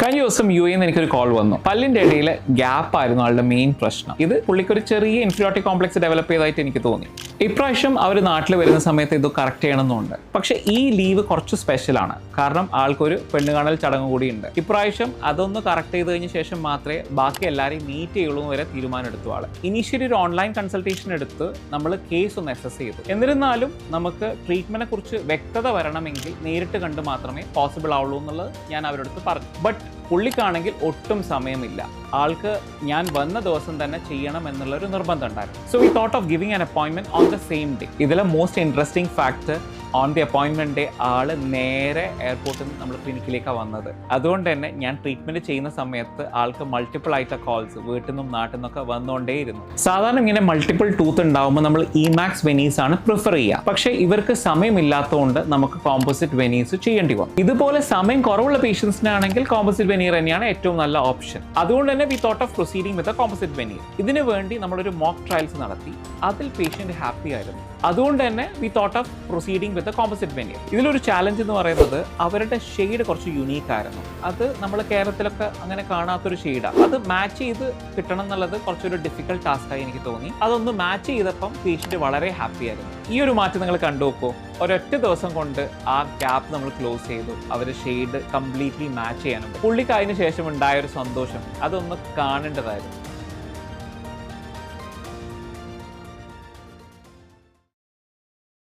കഴിഞ്ഞ ദിവസം യു എന്ന് എനിക്കൊരു കോൾ വന്നു. പല്ലിന്റെ ഇടയിൽ ഗ്യാപ്പ് ആയിരുന്നു ആളുടെ മെയിൻ പ്രശ്നം. ഇത് പുള്ളിക്കൊരു ചെറിയ ഇൻഫീരിയോറിറ്റി കോംപ്ലക്സ് ഡെവലപ്പ് ചെയ്തതായിട്ട് എനിക്ക് തോന്നി. ഇപ്രാവശ്യം അവർ നാട്ടിൽ വരുന്ന സമയത്ത് ഇത് കറക്റ്റ് ചെയ്യണമെന്നുണ്ട്. പക്ഷെ ഈ ലീവ് കുറച്ച് സ്പെഷ്യലാണ്. കാരണം ആൾക്കൊരു പെണ്ണുകാണൽ ചടങ്ങ് കൂടിയുണ്ട്. ഇപ്രാവശ്യം അതൊന്ന് കറക്റ്റ് ചെയ്ത് കഴിഞ്ഞ ശേഷം മാത്രമേ ബാക്കി എല്ലാവരെയും മീറ്റ് ചെയ്യുള്ളൂ വരെ തീരുമാനം എടുത്തു ആള്. ഇനീഷ്യലി ഒരു ഓൺലൈൻ കൺസൾട്ടേഷൻ എടുത്ത് നമ്മൾ കേസ് ഒന്ന് അസസ് ചെയ്തു. എന്നിരുന്നാലും നമുക്ക് ട്രീറ്റ്മെന്റിനെ കുറിച്ച് വ്യക്തത വരണമെങ്കിൽ നേരിട്ട് കണ്ട് മാത്രമേ പോസിബിൾ ആവുള്ളൂ എന്നുള്ളത് ഞാൻ അവരോട് പറഞ്ഞു. ബട്ട് പുള്ളിക്കാണെങ്കിൽ ഒട്ടും സമയമില്ല. ആൾക്ക് ഞാൻ വന്ന ദിവസം തന്നെ ചെയ്യണം എന്നുള്ളൊരു നിർബന്ധം ഉണ്ടായിരുന്നു. So we thought of giving an അപ്പോയിൻമെന്റ് ഓൺ ദ സെയിം ഡേ. ഇതിലെ most interesting factor, on the അപ്പോയിൻമെന്റ് ഡേ ആള് നേരെ എയർപോർട്ടിൽ നിന്ന് നമ്മൾ ക്ലിനിക്കിലേക്കാണ് വന്നത്. അതുകൊണ്ട് തന്നെ ഞാൻ ട്രീറ്റ്മെന്റ് ചെയ്യുന്ന സമയത്ത് ആൾക്ക് മൾട്ടിപ്പിൾ ആയിട്ടുള്ള കോൾസ് വീട്ടിൽ നിന്നും നാട്ടിൽ നിന്നൊക്കെ വന്നുകൊണ്ടേയിരുന്നു. സാധാരണ ഇങ്ങനെ മൾട്ടിപ്പിൾ ടൂത്ത് ഉണ്ടാവുമ്പോൾ നമ്മൾ ഇമാക്സ് വെനീസ് ആണ് പ്രിഫർ ചെയ്യുക. പക്ഷേ ഇവർക്ക് സമയമില്ലാത്തതുകൊണ്ട് നമുക്ക് കോമ്പോസിറ്റ് വെനീസ് ചെയ്യേണ്ടി വന്നു. ഇതുപോലെ സമയം കുറവുള്ള പേഷ്യൻസിനാണെങ്കിൽ കോമ്പോസിറ്റ് വെനീർ തന്നെയാണ് ഏറ്റവും നല്ല ഓപ്ഷൻ. അതുകൊണ്ട് തന്നെ V thought of proceeding with composite veneer. ഇതിനു വേണ്ടി നമ്മളൊരു മോക്ക് ട്രയൽസ് നടത്തി. അതിൽ പേഷ്യന്റ് ഹാപ്പി ആയിരുന്നു. അതുകൊണ്ട് തന്നെ V thought of proceeding with composite veneer. ഇതിലൊരു ചാലഞ്ച് എന്ന് പറയുന്നത് അവരുടെ ഷെയ്ഡ് കുറച്ച് യുണീക്ക് ആയിരുന്നു. അത് നമ്മൾ കേരളത്തിലൊക്കെ അങ്ങനെ കാണാത്തൊരു ഷെയ്ഡാണ്. അത് മാച്ച് ചെയ്ത് കിട്ടണം എന്നുള്ളത് കുറച്ചൊരു ഡിഫിക്കൽട്ട് ടാസ്ക്കായി എനിക്ക് തോന്നി. അതൊന്ന് മാച്ച് ചെയ്തപ്പം പേഷ്യന്റ് വളരെ ഹാപ്പി ആയിരുന്നു. ഈ ഒരു മാറ്റം നിങ്ങൾ കണ്ടുനോക്കൂ. ഒരൊറ്റ ദിവസം കൊണ്ട് ആ ഗ്യാപ്പ് നമ്മൾ ക്ലോസ് ചെയ്തു. അവരുടെ ഷെയ്ഡ് കംപ്ലീറ്റ്ലി മാച്ച് ചെയ്യാനും പുള്ളിക്ക് അതിന് ശേഷം ഉണ്ടായ ഒരു സന്തോഷം അതൊന്ന് കാണേണ്ടതായിരുന്നു.